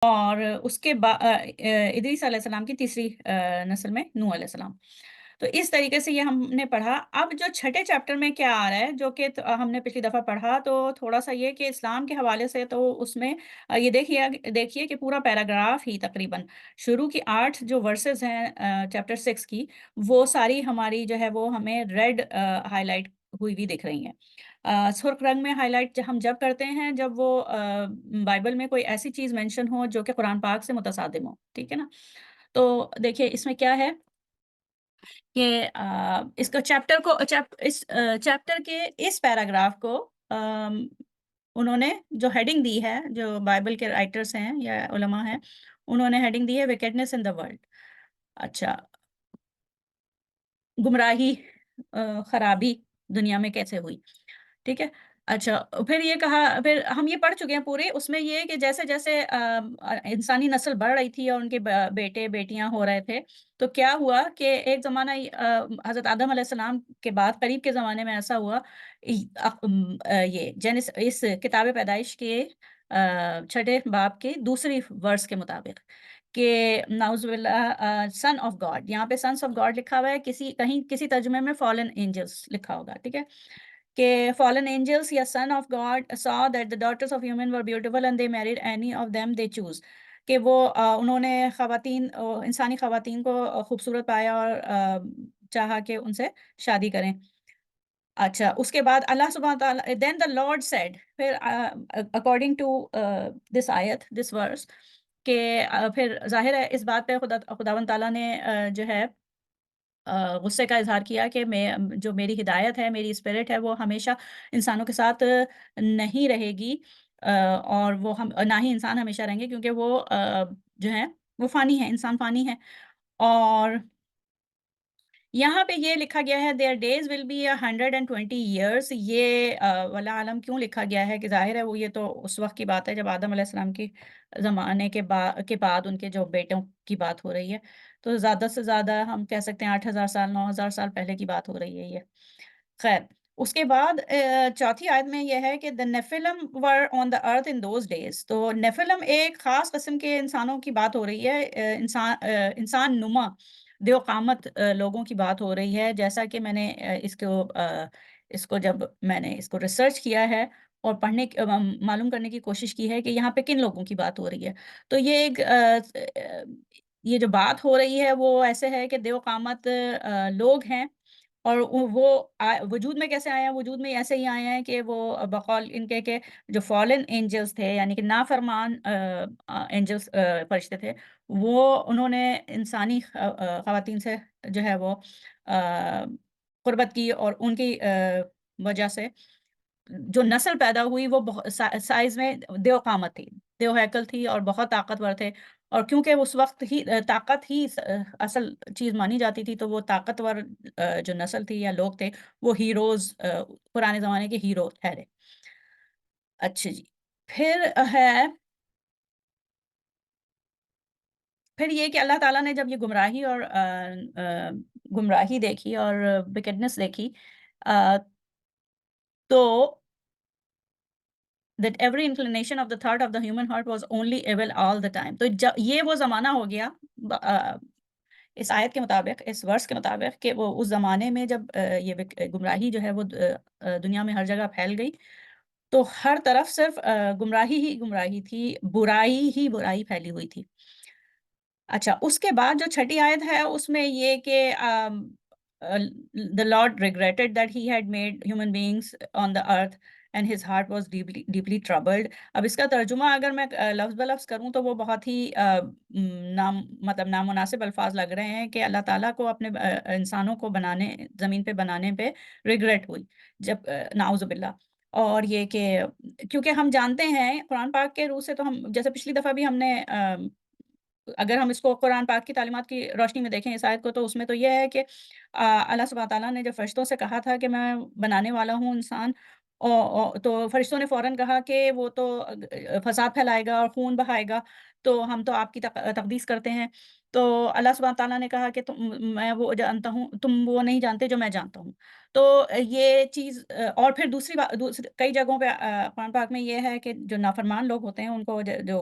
اور اس کے بعد ادریس علیہ السلام کی تیسری نسل میں نوح علیہ السلام. تو اس طریقے سے یہ ہم نے پڑھا. اب جو چھٹے چیپٹر میں کیا آ رہا ہے، جو کہ ہم نے پچھلی دفعہ پڑھا، تو تھوڑا سا یہ کہ اسلام کے حوالے سے تو اس میں یہ دیکھیے کہ پورا پیراگراف ہی تقریباً شروع کی 8 جو ورسز ہیں چیپٹر 6 کی، وہ ساری ہماری جو ہے وہ ہمیں ریڈ ہائی لائٹ ہوئی ہوئی دکھ رہی ہیں. سرخ رنگ میں ہائی لائٹ ہم جب کرتے ہیں جب وہ بائبل میں کوئی ایسی چیز مینشن ہو جو کہ قرآن پاک سے متصادم ہو. ٹھیک ہے نا؟ تو دیکھیے اس میں کیا ہے کہ اس کو اس چیپٹر کے اس پیراگراف کو انہوں نے جو ہیڈنگ دی ہے، جو بائبل کے رائٹرز ہیں یا علماء ہیں، انہوں نے ہیڈنگ دی ہے ویکڈنس ان دا ورلڈ. اچھا، گمراہی، خرابی دنیا میں کیسے ہوئی. ٹھیک ہے. اچھا، پھر یہ کہا، پھر ہم یہ پڑھ چکے ہیں پورے. اس میں یہ کہ جیسے جیسے انسانی نسل بڑھ رہی تھی اور ان کے بیٹے بیٹیاں ہو رہے تھے، تو کیا ہوا کہ ایک زمانہ حضرت آدم علیہ السلام کے بعد قریب کے زمانے میں ایسا ہوا، یہ اس کتاب پیدائش کے چھٹے باب کے دوسری ورس کے مطابق کہ نعوذ باللہ سن آف گاڈ، یہاں پہ سنس آف گاڈ لکھا ہوا ہے، کہیں کسی ترجمے میں فالن اینجلس لکھا ہوگا. ٹھیک ہے کہ fallen angels یا son of God saw that the daughters of human were beautiful and they married any of them they choose. کہ وہ انہوں نے انسانی خواتین کو خوبصورت پایا اور چاہا کہ ان سے شادی کریں. اچھا، اس کے بعد اللہ سبحانہ تعالیٰ then the Lord said، پھر according to this آیت this verse کہ پھر ظاہر ہے اس بات پہ خداوند تعالیٰ نے جو ہے غصے کا اظہار کیا کہ جو میری ہدایت ہے، میری اسپرٹ ہے، وہ ہمیشہ انسانوں کے ساتھ نہیں رہے گی، اور وہ نہ ہی انسان ہمیشہ رہیں گے، کیونکہ وہ جو ہیں وہ فانی ہیں، انسان فانی ہے. اور یہاں پہ یہ لکھا گیا ہے their days will be 120 years. یہ واللہ عالم کیوں لکھا گیا ہے، کہ ظاہر ہے وہ یہ تو اس وقت کی بات ہے جب آدم علیہ السلام کی زمانے کے بعد ان کے جو بیٹوں کی بات ہو رہی ہے. تو زیادہ سے زیادہ ہم کہہ سکتے ہیں 8,000 سال 9,000 سال پہلے کی بات ہو رہی ہے یہ. خیر، اس کے بعد چوتھی آیت میں یہ ہے کہ the Nephilim were on the earth in those days. تو نیفلم ایک خاص قسم کے انسانوں کی بات ہو رہی ہے، انسان نما دیو قامت لوگوں کی بات ہو رہی ہے. جیسا کہ میں نے اس کو جب میں نے اس کو ریسرچ کیا ہے اور معلوم کرنے کی کوشش کی ہے کہ یہاں پہ کن لوگوں کی بات ہو رہی ہے، تو یہ جو بات ہو رہی ہے وہ ایسے ہے کہ دیو قامت لوگ ہیں، اور وہ وجود میں کیسے آئے ہیں؟ وجود میں ایسے ہی آئے ہیں کہ وہ بقول ان کے کہ جو فالن اینجلز تھے، یعنی کہ نافرمان اینجلز، فرشتے تھے، وہ انہوں نے انسانی خواتین سے جو ہے وہ قربت کی، اور ان کی وجہ سے جو نسل پیدا ہوئی وہ سائز میں دیو قامت تھی، دیو ہیکل تھی، اور بہت طاقتور تھے. اور کیونکہ اس وقت ہی طاقت ہی اصل چیز مانی جاتی تھی، تو وہ طاقتور جو نسل تھی یا لوگ تھے، وہ ہیروز، پرانے زمانے کے ہیرو ٹھہرے. اچھا جی، پھر ہے پھر یہ کہ اللہ تعالیٰ نے جب یہ گمراہی دیکھی اور وکڈنس دیکھی، تو that every inclination of the thought of the human heart was only evil all the time. تو یہ وہ زمانہ ہو گیا اس آیت کے مطابق، اس ورس کے مطابق، کہ وہ اس زمانے میں جب یہ گمراہی جو ہے وہ دنیا میں ہر جگہ پھیل گئی، تو ہر طرف صرف گمراہی ہی گمراہی تھی، برائی ہی برائی پھیلی ہوئی تھی. اچھا، اس کے بعد جو چھٹی آیت ہے اس میں یہ کہ the Lord regretted that he had made human beings on the earth and his heart was deeply troubled. اب اس کا ترجمہ اگر میں لفظ بلفظ کروں تو وہ بہت ہی مطلب نامناسب الفاظ لگ رہے ہیں کہ اللہ تعالیٰ کو اپنے انسانوں کو زمین پہ بنانے پہ ریگریٹ ہوئی، جب نعوذ باللہ. اور یہ کہ کیونکہ ہم جانتے ہیں قرآن پاک کے روح سے، تو ہم جیسے پچھلی دفعہ بھی ہم نے اگر ہم اس کو قرآن پاک کی تعلیمات کی روشنی میں دیکھیں اس آیت کو، تو اس میں تو یہ ہے کہ اللہ سبحانہ تعالیٰ نے جب فرشتوں سے کہا تھا کہ میں بنانے والا ہوں انسان، تو فرشتوں نے فوراً کہا کہ وہ تو فساد پھیلائے گا اور خون بہائے گا، تو ہم تو آپ کی تقدیس کرتے ہیں. تو اللہ سبحانہ تعالیٰ نے کہا کہ میں وہ جانتا ہوں، تم وہ نہیں جانتے جو میں جانتا ہوں. تو یہ چیز، اور پھر دوسری کئی جگہوں پہ قرآن پاک میں یہ ہے کہ جو نافرمان لوگ ہوتے ہیں ان کو جو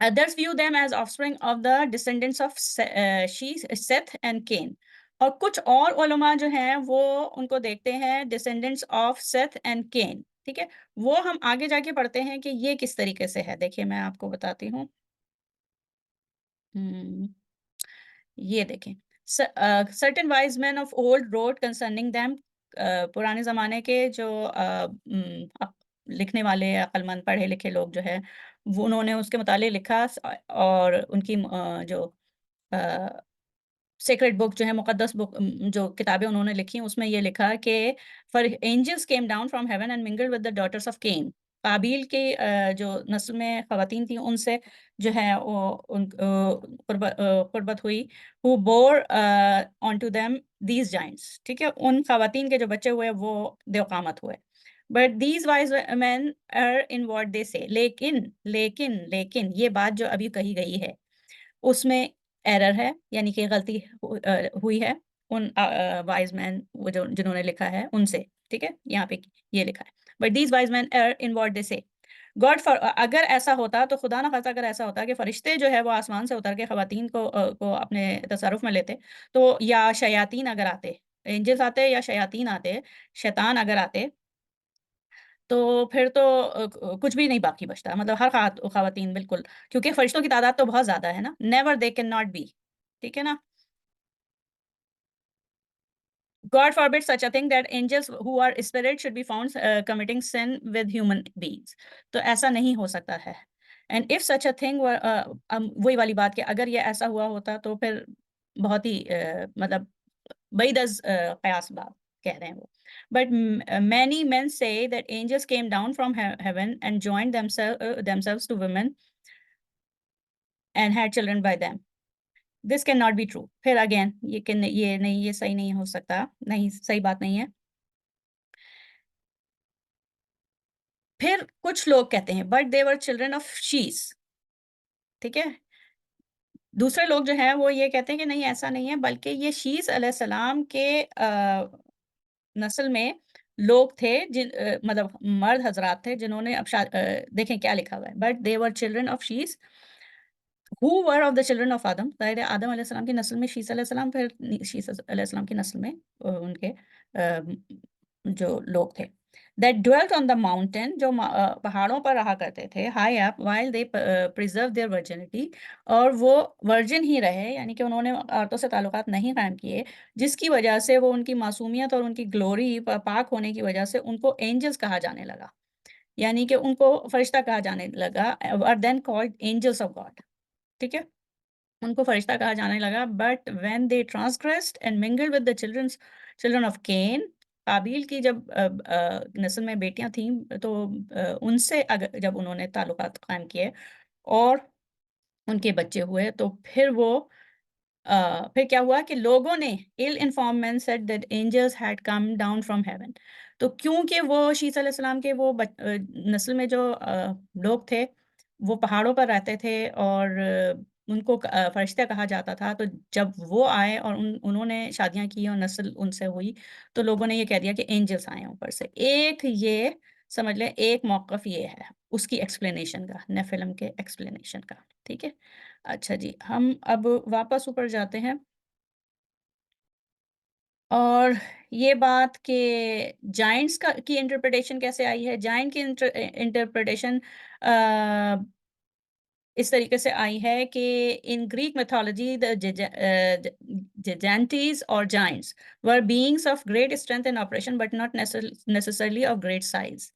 Others view them as offspring of the descendants of Seth and Cain. اور کچھ اور علماء جو ہیں وہ ان کو دیکھتے ہیں descendants of Seth and Cain. ٹھیک ہے، وہ ہم آگے جا کے پڑھتے ہیں کہ یہ کس طریقے سے ہے. دیکھیے میں آپ کو بتاتی ہوں. یہ دیکھیں certain wise men of old wrote concerning them. پرانے زمانے کے جو لکھنے والے عقل مند پڑھے لکھے لوگ جو ہے وہ انہوں نے اس کے متعلق لکھا، اور ان کی جو سیکرٹ بک جو ہے مقدس بک جو کتابیں انہوں نے لکھی اس میں یہ لکھا کہ for angels came down from heaven and mingled with the daughters of Cain. قابیل کی جو نسل میں خواتین تھیں ان سے جو ہے وہ قربت ہوئی. who bore onto them these giants. ٹھیک ہے، ان خواتین کے جو بچے ہوئے وہ دیوقامت ہوئے. But these wise men are in what they say. لیکن یہ بات جو ابھی کہی گئی ہے اس میں ایرر ہے، یعنی کہ غلطی ہوئی ہے ان وائز مین جنہوں نے لکھا ہے ان سے. ٹھیک ہے، یہاں پہ یہ لکھا ہے but these wise men are in what they say. God for اگر ایسا ہوتا تو خدا نہ خاصہ اگر ایسا ہوتا کہ فرشتے جو ہے وہ آسمان سے اتر کے خواتین کو اپنے تصرف میں لیتے، تو یا شیاطین اگر آتے، اینجلز آتے یا شیاطین آتے، شیطان اگر آتے، تو پھر تو کچھ بھی نہیں باقی بچتا. مطلب ہر خواتین بالکل، کیونکہ فرشتوں کی تعداد تو بہت زیادہ ہے نا. Never they can not be. ٹھیک ہے نا. God forbid such a thing that angels who are spirits should be found committing sin with human beings. تو ایسا نہیں ہو سکتا ہے. And if such a thing were وہی والی بات کہ اگر یہ ایسا ہوا ہوتا تو پھر بہت ہی مطلب بعید از قیاس بات کہہ رہے ہیں وہ. But many men say that angels came down from heaven and joined themselves to women and had children by them. This cannot be true. پھر اگین یہ صحیح نہیں ہو سکتا، نہیں صحیح بات نہیں ہے. پھر کچھ لوگ کہتے ہیں but they were children of she's. ٹھیک ہے، دوسرے لوگ جو ہیں وہ یہ کہتے ہیں کہ نہیں ایسا نہیں ہے، بلکہ یہ شیز علیہ السلام کے نسل میں لوگ تھے، مطلب مرد حضرات تھے جنہوں نے اب دیکھیں کیا لکھا ہوا ہے but they were children of she's who were of the children of Adam. ظاہر ہے آدم علیہ السلام کی نسل میں شیس علیہ السلام، پھر شیس علیہ السلام کی نسل میں ان کے جو لوگ تھے. That dwelt on the mountain. جو پہاڑوں پر رہا کرتے تھے. High up while they preserved their virginity. اور وہ ورجن ہی رہے، یعنی کہ انہوں نے عورتوں سے تعلقات نہیں قائم کیے، جس کی وجہ سے وہ ان کی معصومیت اور ان کی گلوری پاک ہونے کی وجہ سے ان کو اینجلز کہا جانے لگا، یعنی کہ ان کو فرشتہ کہا جانے لگا. are then called angels of God. ٹھیک ہے، ان کو فرشتہ کہا جانے لگا. But when they transgressed and mingled with the children of Cain. قابیل کی جب نسل میں بیٹیاں تھیں تو ان سے جب انہوں نے تعلقات قائم کیے اور ان کے بچے ہوئے، تو پھر وہ پھر کیا ہوا کہ لوگوں نے ill informed men said that angels had come down from heaven. تو کیونکہ وہ شیس علیہ السلام کے وہ نسل میں جو لوگ تھے وہ پہاڑوں پر رہتے تھے اور ان کو فرشتہ کہا جاتا تھا، تو جب وہ آئے اور انہوں نے شادیاں کی اور نسل ان سے ہوئی تو لوگوں نے یہ کہہ دیا کہ اینجلس آئے اوپر سے. ایک یہ سمجھ لیں، ایک موقف یہ ہے اس کی ایکسپلینیشن کا، نیفلم کے ایکسپلینیشن کا. ٹھیک ہے، اچھا جی، ہم اب واپس اوپر جاتے ہیں. اور یہ بات کہ جائنٹس کی انٹرپریٹیشن کیسے آئی ہے. جائنٹ کی انٹرپریٹیشن اس طریقے سے آئی ہے کہ ان گریک میتھولوجی جینٹیز اور giants were beings of great strength and operation but not necessarily of great size.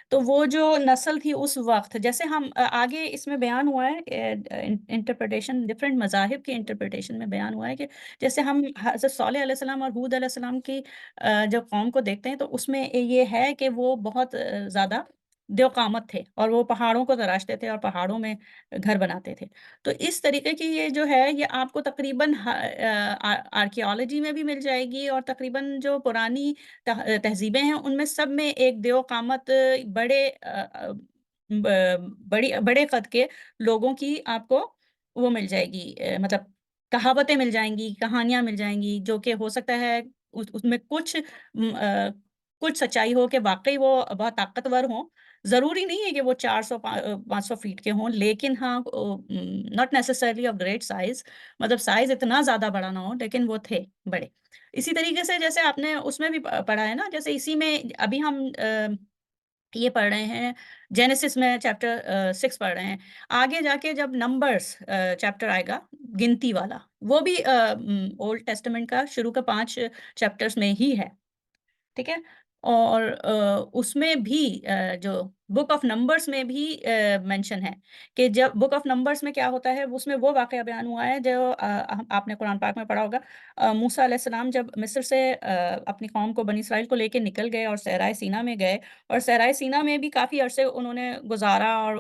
تو وہ جو نسل تھی اس وقت، جیسے ہم آگے اس میں بیان ہوا ہے انٹرپریٹیشن، ڈفرینٹ مذاہب کی انٹرپریٹیشن میں بیان ہوا ہے کہ جیسے ہم حضرت صالح علیہ السلام اور ہود علیہ السلام کی جب قوم کو دیکھتے ہیں تو اس میں یہ ہے کہ وہ بہت زیادہ دیوقامت تھے اور وہ پہاڑوں کو تراشتے تھے اور پہاڑوں میں گھر بناتے تھے. تو اس طریقے کی یہ جو ہے یہ آپ کو تقریباً آرکیالوجی میں بھی مل جائے گی، اور تقریباً جو پرانی تہذیبیں ہیں ان میں سب میں ایک دیوقامت بڑے قد کے لوگوں کی آپ کو وہ مل جائے گی، مطلب کہاوتیں مل جائیں گی، کہانیاں مل جائیں گی، جو کہ ہو سکتا ہے اس میں کچھ سچائی ہو کہ واقعی وہ بہت طاقتور ہوں، ضروری نہیں ہے کہ وہ 400 500 فیٹ کے ہوں، لیکن ہاں not necessarily of great size, مطلب سائز اتنا زیادہ بڑا نہ ہو، لیکن وہ تھے بڑے. اسی طریقے سے جیسے آپ نے اس میں بھی پڑھا ہے نا، جیسے اسی میں ابھی ہم یہ پڑھ رہے ہیں جینیسس میں چیپٹر 6 پڑھ رہے ہیں. آگے جا کے جب نمبرز چیپٹر آئے گا گنتی والا، وہ بھی اولڈ ٹیسٹمنٹ کا شروع کا 5 چیپٹرز میں ہی ہے. ٹھیک ہے. اور اس میں بھی جو بک آف نمبرز میں بھی مینشن ہے کہ جب بک آف نمبرز میں کیا ہوتا ہے، اس میں وہ واقعہ بیان ہوا ہے جو آپ نے قرآن پاک میں پڑھا ہوگا. موسیٰ علیہ السلام جب مصر سے اپنی قوم کو، بنی اسرائیل کو لے کے نکل گئے اور صحرائے سینا میں گئے، اور صحرائے سینا میں بھی کافی عرصے انہوں نے گزارا، اور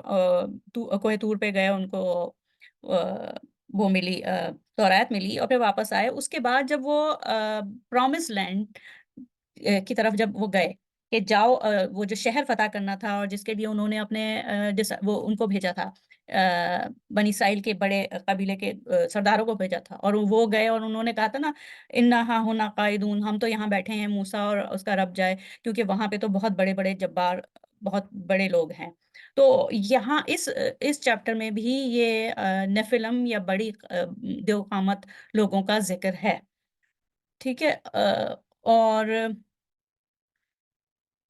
کوہ طور پہ گئے، ان کو وہ ملی، تورات ملی، اور پھر واپس آئے. اس کے بعد جب وہ پرومس لینڈ کی طرف جب وہ گئے کہ جاؤ، وہ جو شہر فتح کرنا تھا، اور جس کے لیے انہوں نے اپنے وہ ان کو بھیجا تھا، بنی اسرائیل کے بڑے قبیلے کے سرداروں کو بھیجا تھا، اور وہ گئے اور انہوں نے کہا تھا نا، انا ہاں ہونا قائدون، ہم تو یہاں بیٹھے ہیں، موسیٰ اور اس کا رب جائے، کیونکہ وہاں پہ تو بہت بڑے بڑے جبار، بہت بڑے لوگ ہیں. تو یہاں اس چیپٹر میں بھی یہ نفلم یا بڑی دیو قامت لوگوں کا ذکر ہے. ٹھیک ہے. اور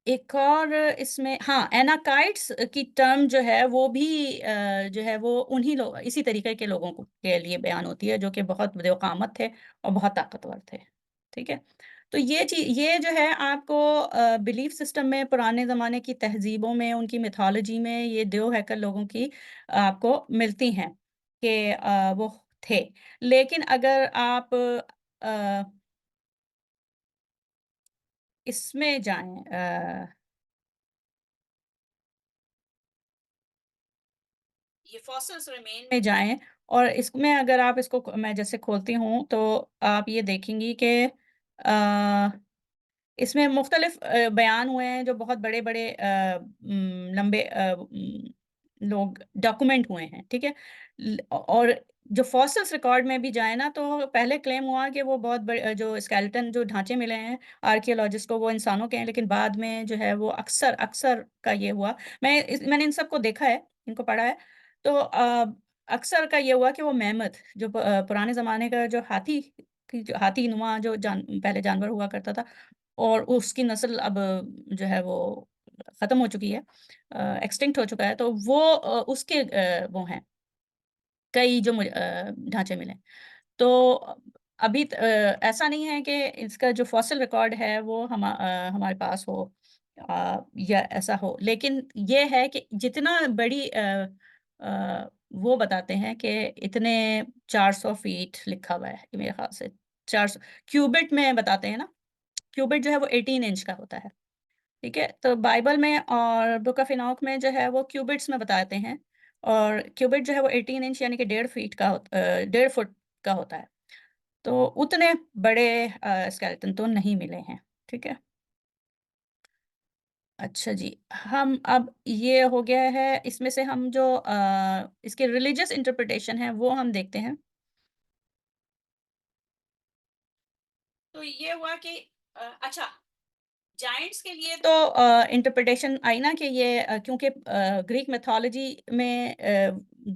ایک اور اس میں، ہاں، ایناکائٹس کی ٹرم جو ہے وہ بھی جو ہے وہ انہی لوگ، اسی طریقے کے لوگوں کے لیے بیان ہوتی ہے، جو کہ بہت ذوقامت تھے اور بہت طاقتور تھے. ٹھیک ہے. تو یہ چیز، یہ جو ہے آپ کو بلیف سسٹم میں، پرانے زمانے کی تہذیبوں میں، ان کی میتھولوجی میں، یہ دیو ہیکل لوگوں کی آپ کو ملتی ہیں کہ وہ تھے. لیکن اگر آپ اس میں جائیں، یہ فاسلز ریمین میں جائیں، اور اس میں اگر آپ اس کو، میں جیسے کھولتی ہوں تو آپ یہ دیکھیں گی کہ اس میں مختلف بیان ہوئے ہیں، جو بہت بڑے بڑے لمبے لوگ ڈاکومنٹ ہوئے ہیں. ٹھیک ہے. اور جو فاسلس ریکارڈ میں بھی جائیں نا، تو پہلے کلیم ہوا کہ وہ بہت بڑے جو اسکیلٹن، جو ڈھانچے ملے ہیں آرکیولوجسٹ کو، وہ انسانوں کے ہیں، لیکن بعد میں جو ہے وہ اکثر اکثر کا یہ ہوا، میں نے ان سب کو دیکھا ہے، ان کو پڑھا ہے. تو اکثر کا یہ ہوا کہ وہ میمت، جو پرانے زمانے کا جو ہاتھی نما جو پہلے جانور ہوا کرتا تھا، اور اس کی نسل اب جو ہے وہ ختم ہو چکی ہے، ایکسٹنکٹ ہو چکا ہے، تو وہ اس کے وہ ہیں کئی جو ڈھانچے ملے. تو ابھی ایسا نہیں ہے کہ اس کا جو فاسل ریکارڈ ہے وہ ہمارے پاس ہو یا ایسا ہو، لیکن یہ ہے کہ جتنا بڑی وہ بتاتے ہیں کہ اتنے 400 فیٹ لکھا ہوا ہے میرے خیال سے، 400 کیوبٹ میں بتاتے ہیں نا، کیوبٹ جو ہے وہ 18 انچ کا ہوتا ہے. ٹھیک ہے. تو بائبل میں اور بک آف اناک میں جو ہے وہ کیوبٹس میں بتاتے ہیں، اور کیوبٹ جو ہے وہ 18 انچ یعنی کہ 1.5 فٹ کا 1.5 فٹ کا ہوتا ہے. تو اتنے بڑے اسکیلٹن تو نہیں ملے ہیں. ٹھیک ہے. اچھا جی، ہم اب یہ ہو گیا ہے، اس میں سے ہم جو اس کے ریلیجس انٹرپریٹیشن ہے وہ ہم دیکھتے ہیں. تو یہ ہوا کہ اچھا، جائنٹس کے لیے تو انٹرپریٹیشن آئی نا کہ یہ کیونکہ گریک میتھولوجی میں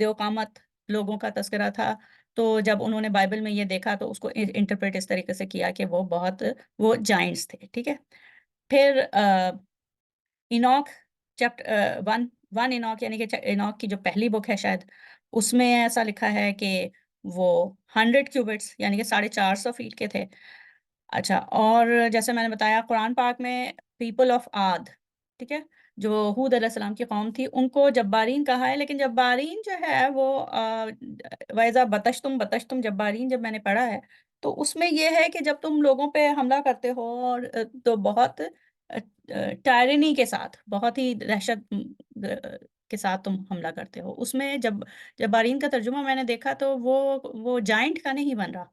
دیوقامت لوگوں کا تذکرہ تھا، تو جب انہوں نے بائبل میں یہ دیکھا تو اس کو انٹرپریٹ اس طریقے سے کیا کہ وہ جائنٹس تھے. ٹھیک ہے. پھر اینوک چیپٹر ون اینوک، یعنی کہ اینوک کی جو پہلی بک ہے شاید، اس میں ایسا لکھا ہے کہ وہ 100 کیوبٹس یعنی کہ 450 فیٹ کے تھے. اچھا، اور جیسے میں نے بتایا قرآن پاک میں پیپل آف عاد، ٹھیک ہے، جو ہود علیہ السلام کی قوم تھی، ان کو جبارین کہا ہے، لیکن جبارین جو ہے وہ وَإِذَا بَطَشْتُمْ جبارین جب میں نے پڑھا ہے، تو اس میں یہ ہے کہ جب تم لوگوں پہ حملہ کرتے ہو، اور تو بہت ٹائرنی کے ساتھ، بہت ہی دہشت کے ساتھ تم حملہ کرتے ہو. اس میں جب جبارین کا ترجمہ میں نے دیکھا تو وہ جائنٹ کا نہیں بن رہا.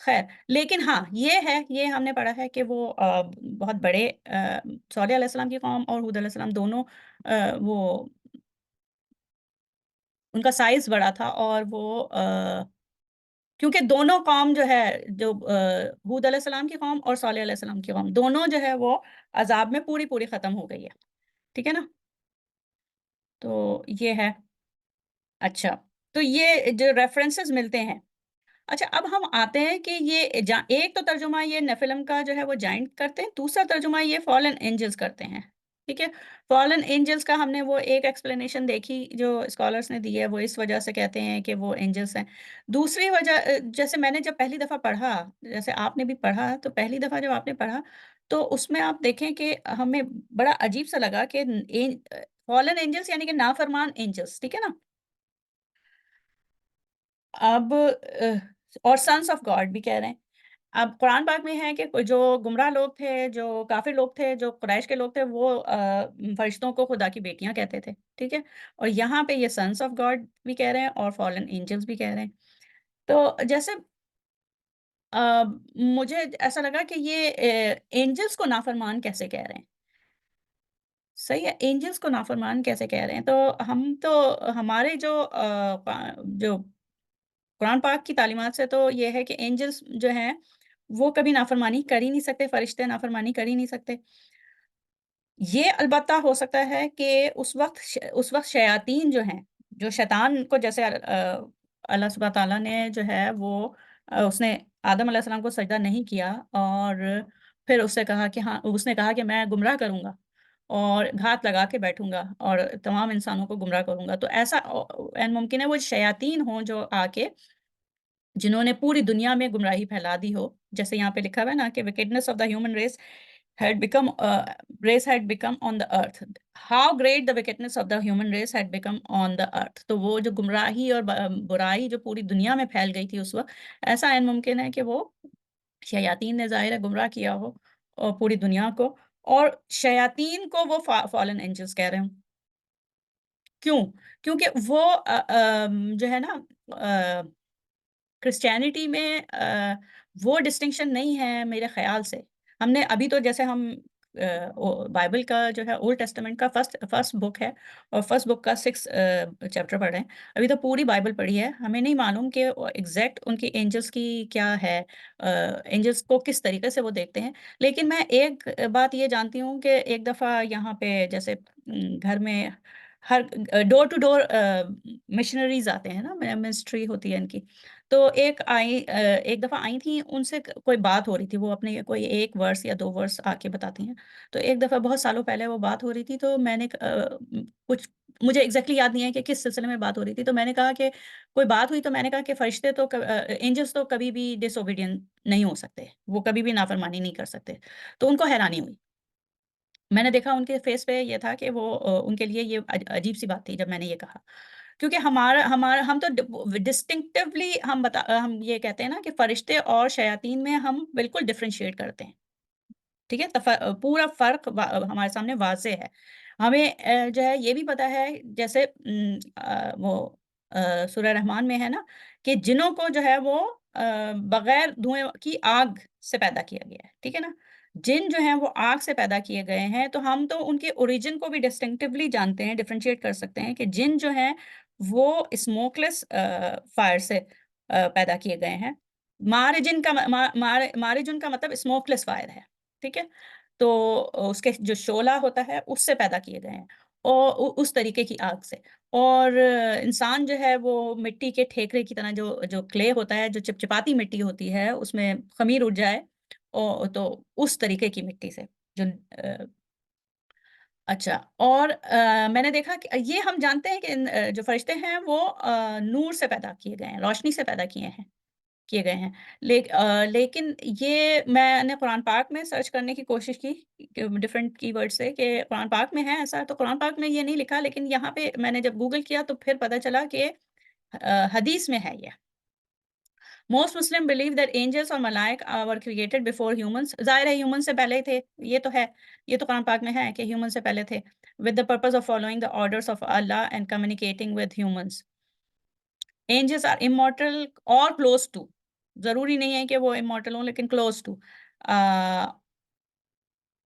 خیر، لیکن ہاں یہ ہے، یہ ہم نے پڑھا ہے کہ وہ بہت بڑے، صالح علیہ السلام کی قوم اور ہود علیہ السلام دونوں، وہ ان کا سائز بڑا تھا، اور وہ کیونکہ دونوں قوم جو ہے، جو ہود علیہ السلام کی قوم اور صالح علیہ السلام کی قوم، دونوں جو ہے وہ عذاب میں پوری پوری ختم ہو گئی ہے. ٹھیک ہے نا. تو یہ ہے۔ اچھا، تو یہ جو ریفرنسز ملتے ہیں۔ اچھا، اب ہم آتے ہیں کہ یہ ایک تو ترجمہ یہ نیفلم کا جو ہے وہ جائنٹ کرتے ہیں، دوسرا ترجمہ یہ فالن اینجلز کرتے ہیں، ٹھیک ہے؟ فالن اینجلز کا ہم نے وہ ایک ایکسپلینیشن دیکھی جو اسکالرس نے دی ہے، وہ اس وجہ سے کہتے ہیں کہ وہ اینجلز ہیں۔ دوسری وجہ جیسے میں نے جب پہلی دفعہ پڑھا، جیسے آپ نے بھی پڑھا، تو پہلی دفعہ جب آپ نے پڑھا تو اس میں آپ دیکھیں کہ ہمیں بڑا عجیب سا لگا کہ فالن اینجلز یعنی کہ نافرمان اینجلز، ٹھیک ہے نا؟ اب اور سنس آف گاڈ بھی کہہ رہے ہیں۔ اب قرآن پاک میں ہے کہ جو گمراہ لوگ تھے، جو کافر لوگ تھے، جو قریش کے لوگ تھے، وہ فرشتوں کو خدا کی بیٹیاں کہتے تھے، ٹھیک ہے؟ اور یہاں پہ یہ سنس آف گاڈ بھی کہہ رہے ہیں اور فالن اینجلز بھی کہہ رہے ہیں۔ تو جیسے آ، مجھے ایسا لگا کہ یہ اینجلز کو نافرمان کیسے کہہ رہے ہیں؟ صحیح ہے، اینجلز کو نافرمان کیسے کہہ رہے ہیں؟ تو ہم تو ہمارے جو جو قرآن پاک کی تعلیمات سے تو یہ ہے کہ اینجلز جو ہیں وہ کبھی نافرمانی کر ہی نہیں سکتے، فرشتے نافرمانی کر ہی نہیں سکتے۔ یہ البتہ ہو سکتا ہے کہ اس وقت شیاطین جو ہیں، جو شیطان کو جیسے اللہ سبحانہ تعالیٰ نے جو ہے وہ اس نے آدم علیہ السلام کو سجدہ نہیں کیا، اور پھر اس سے کہا کہ ہاں، اس نے کہا کہ میں گمراہ کروں گا اور گھات لگا کے بیٹھوں گا اور تمام انسانوں کو گمراہ کروں گا۔ تو ایسا این ممکن ہے وہ شیاطین ہوں جو آ کے جنہوں نے پوری دنیا میں گمراہی پھیلا دی ہو، جیسے یہاں پہ لکھا ہوا ہے نا کہ wickedness of the human race had become on the earth. How great the wickedness of the human race had become on the earth. تو وہ جو گمراہی اور برائی جو پوری دنیا میں پھیل گئی تھی اس وقت، ایسا این ممکن ہے کہ وہ شیاطین نے ظاہر ہے گمراہ کیا ہو اور پوری دنیا کو، اور شیاطین کو وہ فالن اینجلز کہہ رہے ہوں۔ کیوں؟ کیونکہ وہ جو ہے نا کرسچینٹی میں وہ ڈسٹنکشن نہیں ہے میرے خیال سے۔ ہم نے ابھی تو جیسے ہم بائبل کا جو ہے اولڈ ٹیسٹمنٹ کا فرسٹ بک ہے اور فرسٹ بک کا 6 چیپٹر پڑھ رہے ہیں، ابھی تو پوری بائبل پڑھی ہے، ہمیں نہیں معلوم کہ ایگزیکٹ ان کی اینجلس کی کیا ہے، اینجلس کو کس طریقے سے وہ دیکھتے ہیں۔ لیکن میں ایک بات یہ جانتی ہوں کہ ایک دفعہ یہاں پہ جیسے گھر میں ہر ڈور ٹو ڈور مشنریز آتے ہیں نا، منسٹری ہوتی ہے ان کی، تو ایک دفعہ آئی تھیں، ان سے کوئی بات ہو رہی تھی، وہ اپنے کوئی 1 ورس یا 2 ورس آ کے بتاتی ہیں۔ تو ایک دفعہ بہت سالوں پہلے وہ بات ہو رہی تھی، تو میں نے کچھ مجھے ایگزیکٹلی یاد نہیں ہے کہ کس سلسلے میں بات ہو رہی تھی، تو میں نے کہا کہ کوئی بات ہوئی، تو میں نے کہا کہ فرشتے تو اینجلس تو کبھی بھی ڈس اوبیڈینٹ نہیں ہو سکتے، وہ کبھی بھی نافرمانی نہیں کر سکتے۔ تو ان کو حیرانی ہوئی۔ میں نے دیکھا ان کے فیس پہ یہ تھا کہ وہ ان کے لیے یہ عجیب سی بات تھی جب میں نے یہ کہا، کیونکہ ہمارا ہم تو ڈسٹنکٹیولی ہم یہ کہتے ہیں نا کہ فرشتے اور شیاطین میں ہم بالکل ڈفرینشیٹ کرتے ہیں، ٹھیک ہے؟ پورا فرق ہمارے سامنے واضح ہے۔ ہمیں جو ہے یہ بھی پتہ ہے، جیسے وہ سورہ رحمان میں ہے نا کہ جنوں کو جو ہے وہ بغیر دھوئیں کی آگ سے پیدا کیا گیا ہے، ٹھیک ہے نا؟ جن جو ہیں وہ آگ سے پیدا کیے گئے ہیں، تو ہم تو ان کے اوریجن کو بھی ڈسٹنکٹیولی جانتے ہیں، ڈفرینشیٹ کر سکتے ہیں کہ جن جو ہیں وہ اسموکلیس فائر سے پیدا کیے گئے ہیں۔ مارجن کا مطلب اسموکلیس فائر ہے، ٹھیک ہے؟ تو اس کے جو شعلہ ہوتا ہے اس سے پیدا کیے گئے ہیں، اور اس طریقے کی آگ سے۔ اور انسان جو ہے وہ مٹی کے ٹھیکرے کی طرح جو کلے ہوتا ہے، جو چپچپاتی مٹی ہوتی ہے، اس میں خمیر اڑ جائے، تو اس طریقے کی مٹی سے جو اچھا، اور میں نے دیکھا کہ یہ ہم جانتے ہیں کہ جو فرشتے ہیں وہ نور سے پیدا کیے گئے ہیں، روشنی سے پیدا کیے گئے ہیں۔ لیکن یہ میں نے قرآن پاک میں سرچ کرنے کی کوشش کی کہ ڈفرینٹ کی ورڈ سے کہ قرآن پاک میں ہے ایسا، تو قرآن پاک میں یہ نہیں لکھا، لیکن یہاں پہ میں نے جب گوگل کیا تو پھر پتہ چلا کہ حدیث میں ہے یہ۔ Most Muslim believe that angels or ملائک were created before humans. ظاہر ہے ہیومن سے پہلے تھے، یہ تو ہے، یہ تو قرآن پاک میں ہے کہ ہیومن سے پہلے تھے، with the purpose of following the orders of Allah and communicating with humans. Angels are immortal or close to. ضروری نہیں ہے کہ وہ immortal ہوں، لیکن close to.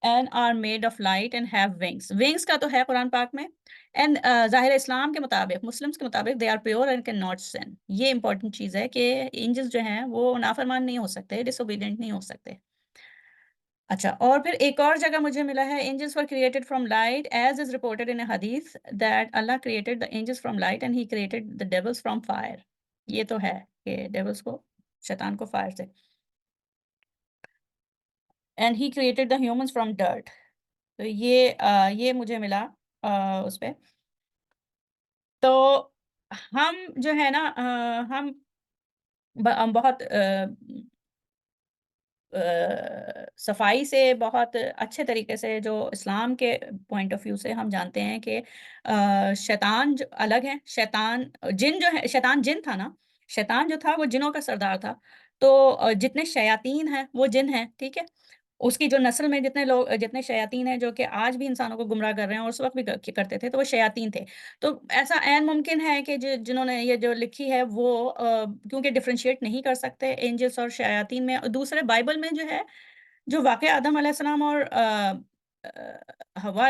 And are made of light and have wings. Wings کا تو ہے قرآن پاک میں. And ظاہر اسلام کے مطابق، مسلمس کے مطابق they are pure and cannot sin. یہ important چیز ہے کہ angels جو ہیں وہ نافرمان نہیں ہو سکتے، disobedient نہیں ہو سکتے. اچھا، اور پھر ایک اور جگہ مجھے ملا ہے angels were created from light as is reported in a hadith that Allah created the angels from light and he created the devils from fire. یہ تو ہے کہ devils کو شیطان کو fire سے and he created the humans from dirt. تو یہ مجھے ملا اس پہ تو ہم جو ہے نا ہم بہت صفائی سے بہت اچھے طریقے سے جو اسلام کے پوائنٹ آف ویو سے ہم جانتے ہیں کہ شیطان جو الگ ہے شیطان جن جو ہے شیطان جن تھا نا شیطان جو تھا وہ جنوں کا سردار تھا تو جتنے شیاطین ہیں وہ جن ہیں ٹھیک ہے اس کی جو نسل میں جتنے شیاطین ہیں جو کہ آج بھی انسانوں کو گمراہ کر رہے ہیں اور اس وقت بھی کرتے تھے تو وہ شیاطین تھے تو ایسا عین ممکن ہے کہ جنہوں نے یہ جو لکھی ہے وہ کیونکہ ڈفرینشیٹ نہیں کر سکتے اینجلس اور شیاطین میں دوسرے بائبل میں جو ہے جو واقعہ آدم علیہ السلام اور ہوا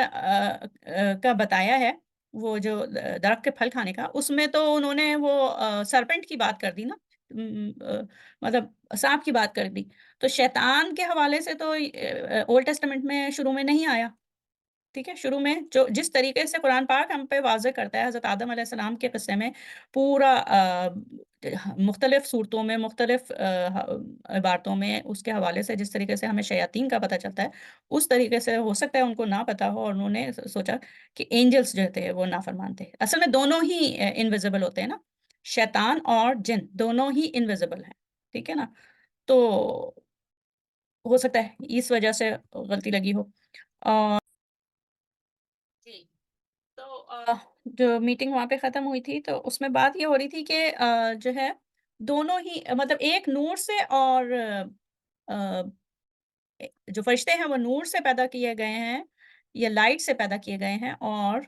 کا بتایا ہے وہ جو درخت کے پھل کھانے کا اس میں تو انہوں نے وہ سرپنٹ کی بات کر دی نا مطلب سانپ کی بات کر دی تو شیطان کے حوالے سے تو اولڈ ٹیسٹمنٹ میں شروع میں نہیں آیا ٹھیک ہے شروع میں جو جس طریقے سے قرآن پاک ہم پہ واضح کرتا ہے حضرت آدم علیہ السلام کے قصے میں پورا مختلف صورتوں میں مختلف عبارتوں میں اس کے حوالے سے جس طریقے سے ہمیں شیاطین کا پتہ چلتا ہے اس طریقے سے ہو سکتا ہے ان کو نہ پتا ہو اور انہوں نے سوچا کہ اینجلس جو تھے وہ نافرمان تھے اصل میں دونوں ہی انویزیبل ہوتے ہیں نا شیطان اور جن دونوں ہی انویزیبل ہیں ٹھیک ہے نا تو ہو سکتا ہے اس وجہ سے غلطی لگی ہو جی تو جو میٹنگ وہاں پہ ختم ہوئی تھی تو اس میں بات یہ ہو رہی تھی کہ جو ہے دونوں ہی مطلب ایک نور سے اور جو فرشتے ہیں وہ نور سے پیدا کیے گئے ہیں یا لائٹ سے پیدا کیے گئے ہیں اور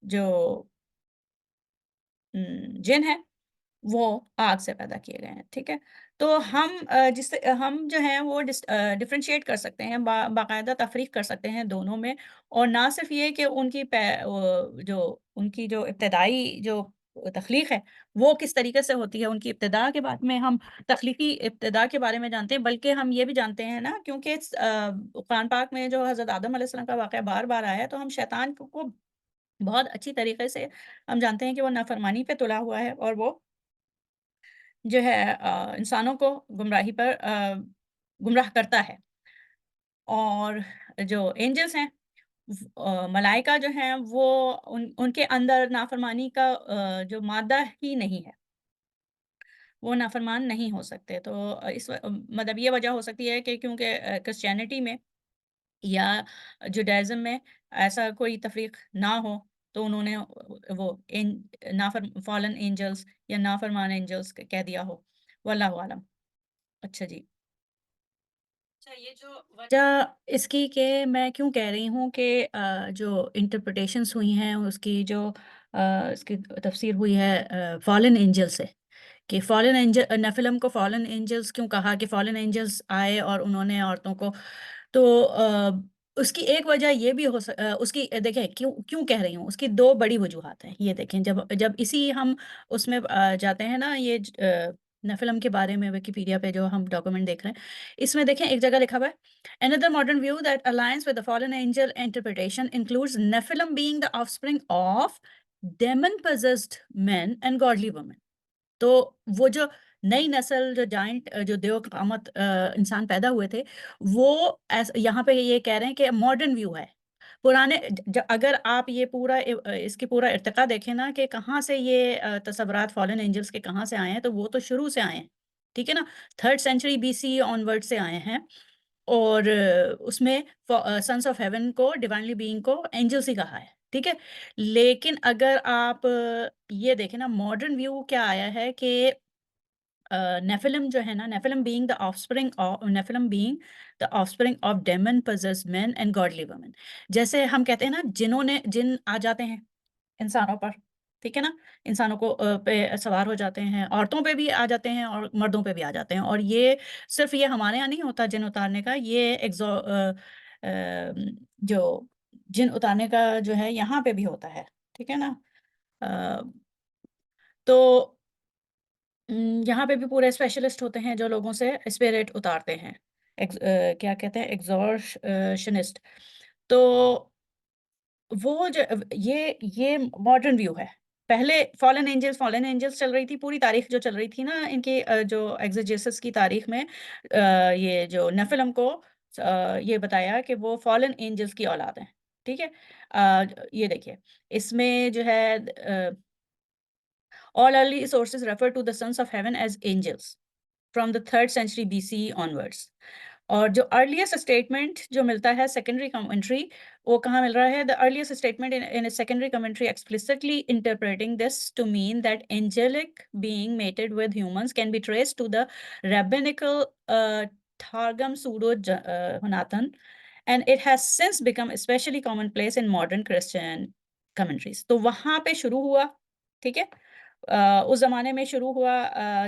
جو جن ہے وہ آگ سے پیدا کیے گئے ہیں ٹھیک ہے تو ہم جو ہیں وہ ڈفرینشیٹ کر سکتے ہیں باقاعدہ تفریق کر سکتے ہیں دونوں میں اور نہ صرف یہ کہ ان کی جو ابتدائی جو تخلیق ہے وہ کس طریقے سے ہوتی ہے ان کی ابتدا کے بعد میں ہم تخلیقی ابتدا کے بارے میں جانتے ہیں بلکہ ہم یہ بھی جانتے ہیں نا کیونکہ قرآن پاک میں جو حضرت آدم علیہ السلام کا واقعہ بار بار آیا ہے تو ہم شیطان کو بہت اچھی طریقے سے ہم جانتے ہیں کہ وہ نافرمانی پہ تلا ہوا ہے اور وہ جو ہے انسانوں کو گمراہی پر گمراہ کرتا ہے اور جو اینجلس ہیں ملائکہ جو ہیں وہ ان کے اندر نافرمانی کا جو مادہ ہی نہیں ہے وہ نافرمان نہیں ہو سکتے تو مطلب یہ وجہ ہو سکتی ہے کہ کیونکہ کرسچینٹی میں یا جوڈائزم میں ایسا کوئی تفریق نہ ہو تو انہوں نے وہ فالن اینجلس یا نافرمان اینجلس کہہ دیا ہو واللہ عالم اچھا جی اچھا یہ جو وجہ اس کی کہ میں کیوں کہہ رہی ہوں کہ جو انٹرپریٹیشنس ہوئی ہیں اس کی تفسیر ہوئی ہے فالن اینجل سے کہ فالن اینجل نیفلم کو فالن اینجلس کیوں کہا کہ فالن اینجلس آئے اور انہوں نے عورتوں کو تو اس کی ایک وجہ یہ بھی اس کی دیکھیں کیوں کہہ رہی ہوں اس کی دو بڑی وجوہات ہیں یہ دیکھیں جب اسی ہم اس میں جاتے ہیں نا یہ نیفلم کے بارے میں ویکیپیڈیا پہ جو ہم ڈاکومنٹ دیکھ رہے ہیں اس میں دیکھیں ایک جگہ لکھا ہوا ہے another modern view that aligns with the fallen angel interpretation includes Nephilim being the offspring of demon possessed men and godly women تو وہ جو نئی نسل جو جائنٹ جو دیو قامت انسان پیدا ہوئے تھے وہ یہاں پہ یہ کہہ رہے ہیں کہ ماڈرن ویو ہے پرانے اگر آپ یہ پورا اس کی پورا ارتقا دیکھیں نا کہ کہاں سے یہ تصورات فالن اینجلس کے کہاں سے آئے ہیں تو وہ تو شروع سے آئے ہیں ٹھیک ہے نا 3rd century BC آن ورڈ سے آئے ہیں اور اس میں سنس آف ہیون کو ڈیوائنلی بینگ کو اینجلس ہی کہا ہے ٹھیک ہے لیکن اگر آپ یہ دیکھیں نا ماڈرن ویو کیا آیا ہے کہ نیفلم جو ہے نا Nephilim being the offspring of demon possessed men and godly women جیسے ہم کہتے ہیں نا جن آ جاتے ہیں انسانوں پر ٹھیک ہے نا انسانوں کو پہ سوار ہو جاتے ہیں عورتوں پہ بھی آ جاتے ہیں اور مردوں پہ بھی آ جاتے ہیں اور یہ صرف یہ ہمارے یہاں نہیں ہوتا جن اتارنے کا یہ جو جن اتارنے کا جو ہے یہاں پہ بھی ہوتا ہے ٹھیک ہے نا تو یہاں پہ بھی پورے اسپیشلسٹ ہوتے ہیں جو لوگوں سے اسپرٹ اتارتے ہیں کیا کہتے ہیں ایگزورشنسٹ. تو وہ جو یہ ماڈرن ویو ہے. پہلے فالن اینجلس چل رہی تھی، پوری تاریخ جو چل رہی تھی نا ان کی جو ایگزیجسس کی تاریخ میں یہ جو نیفلم کو یہ بتایا کہ وہ فالن اینجلس کی اولاد ہیں. ٹھیک ہے. یہ دیکھیے اس میں جو ہے all early sources refer to the sons of heaven as angels from the 3rd century BC onwards. اور جو ارلیسٹ اسٹیٹمنٹ جو ملتا ہے سیکنڈری کمنٹری وہ کہاں مل رہا ہے؟ the earliest statement in a secondary commentary explicitly interpreting this to mean that angelic being mated with humans can be traced to the rabbinical Targum Pseudo-Jonathan, and it has since become especially commonplace in modern Christian commentaries. تو وہاں پہ شروع ہوا. ٹھیک ہے. اس زمانے میں شروع ہوا.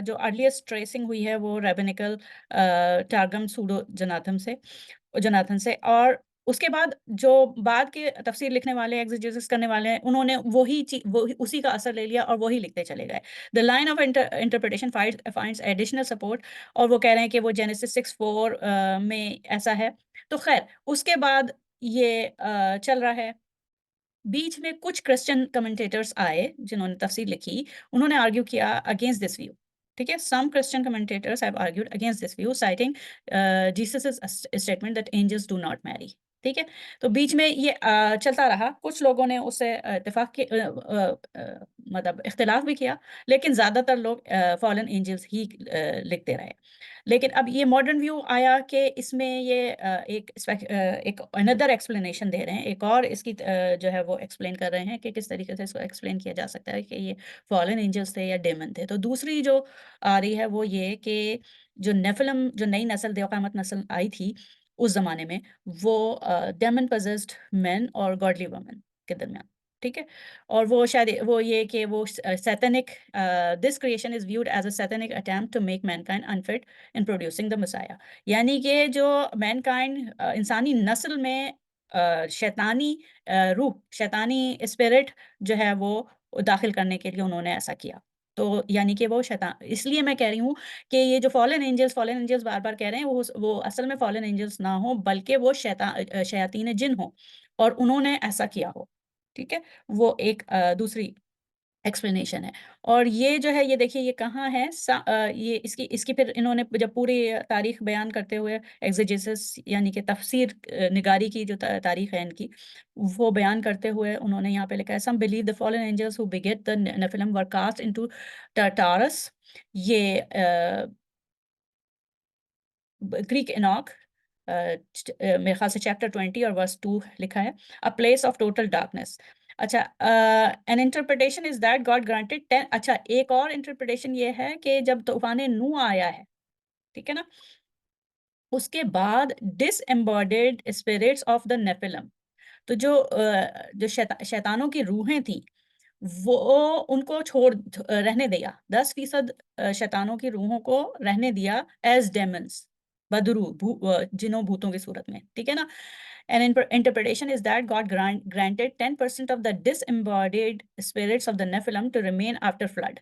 جو ارلیسٹ ٹریسنگ ہوئی ہے وہ ریبنیکل ٹارگم سوڈو جناتھن سے. اور اس کے بعد جو بعد کے تفسیر لکھنے والے ایگزیجسس کرنے والے ہیں انہوں نے وہی اسی کا اثر لے لیا اور وہی لکھتے چلے گئے. The line of interpretation finds additional support. اور وہ کہہ رہے ہیں کہ وہ جینیسس 6:4 میں ایسا ہے. تو خیر اس کے بعد یہ چل رہا ہے. بیچ میں کچھ کرسچن کمنٹیٹرز آئے جنہوں نے تفسیر لکھی. انہوں نے آرگیو کیا اگینسٹ دس ویو. ٹھیک ہے. Some Christian commentators have argued against this view citing Jesus statement that angels do not marry. ٹھیک ہے. تو بیچ میں یہ چلتا رہا. کچھ لوگوں نے اس سے اتفاق مطلب اختلاف بھی کیا لیکن زیادہ تر لوگ فالن اینجلز ہی لکھتے رہے. لیکن اب یہ ماڈرن ویو آیا کہ اس میں یہ ایک اندر ایکسپلینیشن دے رہے ہیں. ایک اور اس کی جو ہے وہ ایکسپلین کر رہے ہیں کہ کس طریقے سے اس کو ایکسپلین کیا جا سکتا ہے کہ یہ فالن اینجلز تھے یا ڈیمن تھے. تو دوسری جو آ رہی ہے وہ یہ کہ جو نیفلم جو نئی نسل دیوقامت نسل آئی تھی اس زمانے میں وہ ڈیمن پزسڈ مین اور گاڈلی وومن کے درمیان. ٹھیک ہے. اور وہ شاید وہ یہ کہ وہ satanic this creation is viewed as a satanic attempt to make mankind unfit in producing the messiah. یعنی کہ جو مین کائنڈ انسانی نسل میں شیطانی روح شیطانی اسپرٹ جو ہے وہ داخل کرنے کے لیے انہوں نے ایسا کیا. تو یعنی کہ وہ شیطان. اس لیے میں کہہ رہی ہوں کہ یہ جو فالن اینجلز بار بار کہہ رہے ہیں وہ اصل میں فالن اینجلز نہ ہوں بلکہ وہ شیاطین جن ہوں اور انہوں نے ایسا کیا ہو. ٹھیک ہے. وہ ایک دوسری ایکسپلینیشن ہے. اور یہ جو ہے یہ دیکھیے یہ کہاں ہے. یہ اس کی پھر انہوں نے جب پوری تاریخ بیان کرتے ہوئے ایگزیجسس یعنی کہ تفسیر نگاری کی جو تاریخ ہے ان کی وہ بیان کرتے ہوئے انہوں نے یہاں پہ لکھا ہے some believe the fallen angels who beget the Nephilim were cast into Tartarus. یہ گریک اناک میرے خیال سے چیپٹر 20 اور ورس 2 لکھا ہے a place of total darkness. اچھا an interpretation is that God granted 10. اچھا ایک اور انٹرپریٹیشن یہ ہے کہ جب طوفان نوح آیا ہے ٹھیک ہے نا اس کے بعد ڈس ایمبارڈیڈ اسپرٹس آف دا نیفلم تو جو شیطانوں کی روحیں تھیں وہ ان کو چھوڑ رہنے دیا. 10% شیطانوں کی روحوں کو رہنے دیا ایز ڈیمنس بدرو جنوں بھوتوں کی صورت میں. ٹھیک ہے نا. An interpretation is that God granted 10% of the disembodied spirits of the Nephilim to remain after flood.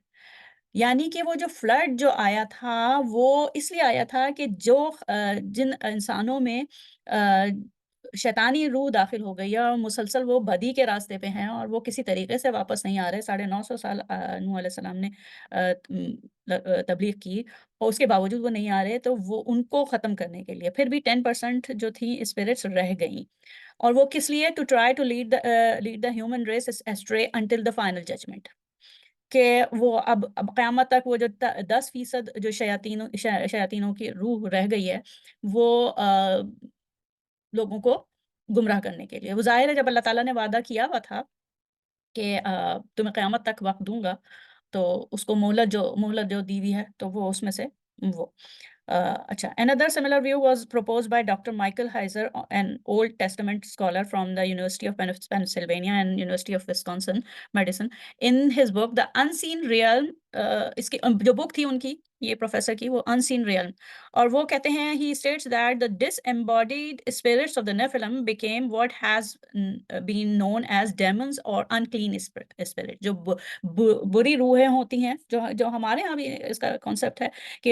یعنی کہ وہ جو فلڈ جو آیا تھا وہ اس لیے آیا تھا کہ جو جن انسانوں میں شیطانی روح داخل ہو گئی ہے اور مسلسل وہ بدی کے راستے پہ ہیں اور وہ کسی طریقے سے واپس نہیں آ رہے. 950 سال نوح علیہ السلام نے تبلیغ کی اور اس کے باوجود وہ نہیں آ رہے تو وہ ان کو ختم کرنے کے لیے پھر بھی 10% جو تھیں اسپرٹس رہ گئیں. اور وہ کس لیے؟ To try to lead the human race astray until the final judgement. کہ وہ اب قیامت تک وہ جو 10% جو شیاطینوں کی روح رہ گئی ہے وہ لوگوں کو گمراہ کرنے کے لیے. وہ ظاہر ہے جب اللہ تعالیٰ نے وعدہ کیا ہوا تھا کہ تمہیں قیامت تک وقت دوں گا تو اس کو مہلت جو دی ہوئی ہے تو وہ اس میں سے وہ اچھا. Another similar view was proposed by Dr. Michael Heiser, an Old Testament scholar from the University of Pennsylvania and University of Wisconsin Madison, in his book The Unseen Realm. اس کی جو بک تھی ان کی یہ پروفیسر کی وہ Unseen Realm. اور وہ کہتے ہیں he states that the disembodied spirits of the Nephilim became what has been known as demons or unclean spirit. جو بری روحیں ہوتی ہیں جو ہمارے ہاں بھی اس کا کانسیپٹ ہے کہ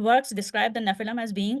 works describe the Nephilim as being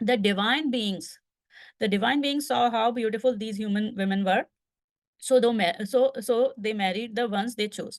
The divine beings the divine beings saw how beautiful these human women were, so they married the ones they chose.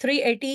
380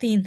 3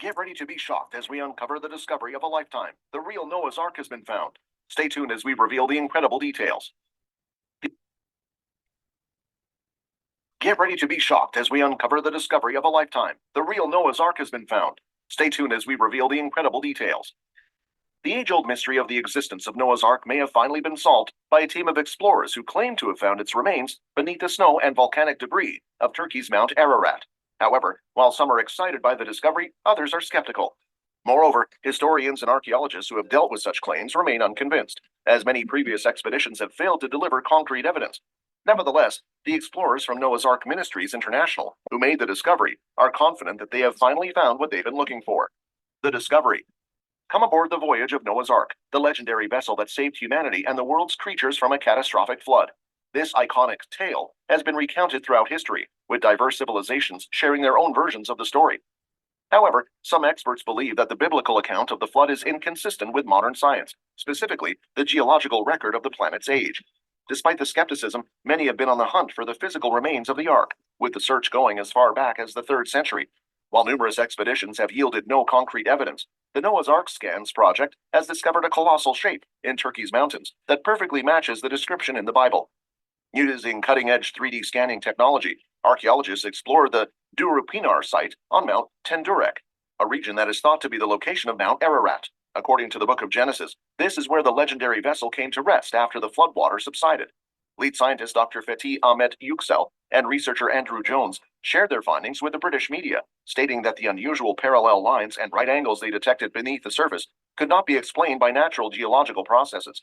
Get ready to be shocked as we uncover the discovery of a lifetime. The real Noah's Ark has been found. Stay tuned as we reveal the incredible details. Get ready to be shocked as we uncover the discovery of a lifetime. The real Noah's Ark has been found. Stay tuned as we reveal the incredible details. The age-old mystery of the existence of Noah's Ark may have finally been solved by a team of explorers who claim to have found its remains beneath the snow and volcanic debris of Turkey's Mount Ararat. However, while some are excited by the discovery, others are skeptical. Moreover, historians and archaeologists who have dealt with such claims remain unconvinced, as many previous expeditions have failed to deliver concrete evidence. Nevertheless, the explorers from Noah's Ark Ministries International, who made the discovery, are confident that they have finally found what they've been looking for. The discovery. Come aboard the voyage of Noah's Ark, the legendary vessel that saved humanity and the world's creatures from a catastrophic flood. This iconic tale has been recounted throughout history, with diverse civilizations sharing their own versions of the story. However, some experts believe that the biblical account of the flood is inconsistent with modern science, specifically the geological record of the planet's age. Despite the skepticism, many have been on the hunt for the physical remains of the Ark, with the search going as far back as the 3rd century. While numerous expeditions have yielded no concrete evidence, the Noah's Ark Scans project has discovered a colossal shape in Turkey's mountains that perfectly matches the description in the Bible. Using cutting-edge 3D scanning technology, archaeologists explored the Durupinar site on Mount Tendurek, a region that is thought to be the location of Mount Ararat. According to the Book of Genesis, this is where the legendary vessel came to rest after the floodwater subsided. Lead scientist Dr. Fethi Ahmet Yüksel and researcher Andrew Jones shared their findings with the British media, stating that the unusual parallel lines and right angles they detected beneath the surface could not be explained by natural geological processes.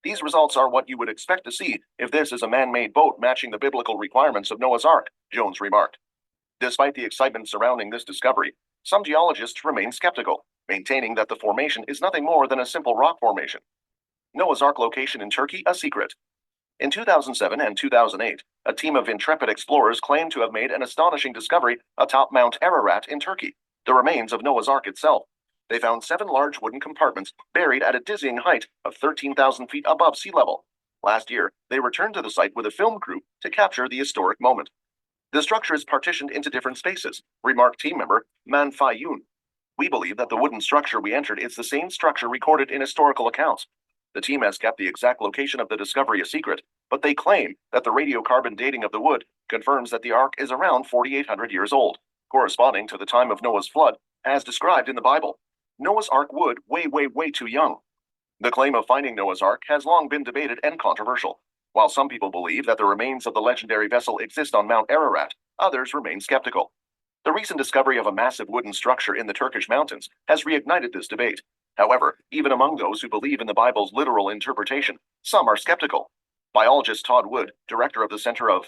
These results are what you would expect to see if this is a man-made boat matching the biblical requirements of Noah's Ark, Jones remarked. Despite the excitement surrounding this discovery, some geologists remain skeptical. maintaining that the formation is nothing more than a simple rock formation. Noah's Ark location in Turkey, a secret. In 2007 and 2008, a team of intrepid explorers claimed to have made an astonishing discovery atop Mount Ararat in Turkey, the remains of Noah's Ark itself. They found 7 large wooden compartments buried at a dizzying height of 13,000 feet above sea level. Last year, they returned to the site with a film crew to capture the historic moment. The structure is partitioned into different spaces, remarked team member Man Fai-Yun. We believe that the wooden structure we entered is the same structure recorded in historical accounts. The team has kept the exact location of the discovery a secret, but they claim that the radiocarbon dating of the wood confirms that the Ark is around 4,800 years old, corresponding to the time of Noah's flood, as described in the Bible. Noah's Ark wood way too young. The claim of finding Noah's Ark has long been debated and controversial. While some people believe that the remains of the legendary vessel exist on Mount Ararat, others remain skeptical. The recent discovery of a massive wooden structure in the Turkish mountains has reignited this debate. However, even among those who believe in the Bible's literal interpretation, some are skeptical. Biologist Todd Wood, director of the Center of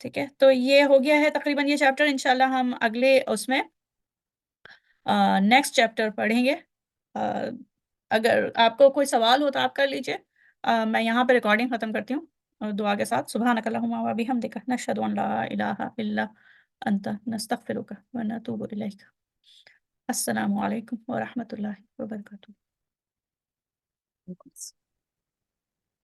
ٹھیک ہے، تو یہ ہو گیا ہے تقریباً یہ chapter. انشاءاللہ ہم اگلے اس میں نیکسٹ چیپٹر پڑھیں گے. اگر آپ کو کوئی سوال ہو تو آپ کر لیجئے. میں یہاں پہ ریکارڈنگ ختم کرتی ہوں اور دعا کے ساتھ. سبحانک اللہم و بحمدک نشہد ان لا الہ الا انت نستغفرک و نتوب الیک. السلام علیکم ورحمۃ اللہ وبرکاتہ.